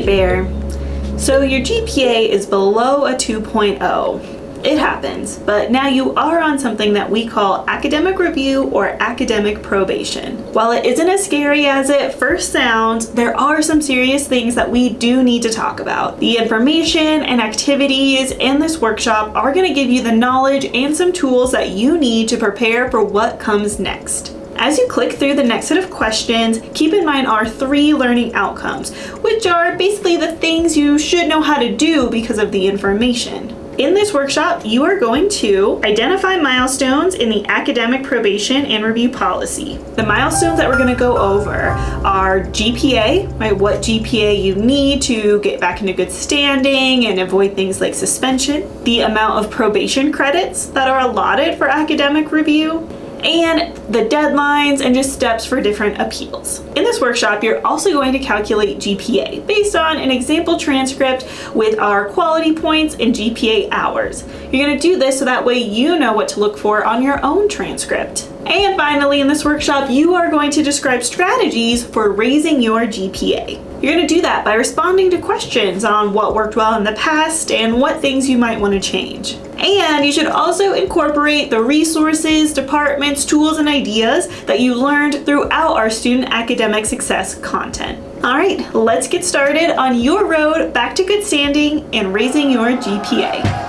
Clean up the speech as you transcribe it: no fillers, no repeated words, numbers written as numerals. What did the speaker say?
right, Bear. So your GPA is below a 2.0. It happens, but now you are on something that we call academic review or academic probation. While it isn't as scary as it first sounds, there are some serious things that we do need to talk about. The information and activities in this workshop are going to give you the knowledge and some tools that you need to prepare for what comes next. As you click through the next set of questions, keep in mind our 3 learning outcomes, which are basically the things you should know how to do because of the information. In this workshop, you are going to identify milestones in the academic probation and review policy. The milestones that we're going to go over are GPA, right? What GPA you need to get back into good standing and avoid things like suspension, the amount of probation credits that are allotted for academic review, and the deadlines and just steps for different appeals. In this workshop, you're also going to calculate GPA based on an example transcript with our quality points and GPA hours. You're going to do this so that way you know what to look for on your own transcript. And finally, in this workshop, you are going to describe strategies for raising your GPA. You're going to do that by responding to questions on what worked well in the past and what things you might want to change. And you should also incorporate the resources, departments, tools, and ideas that you learned throughout our student academic success content. All right, let's get started on your road back to good standing and raising your GPA.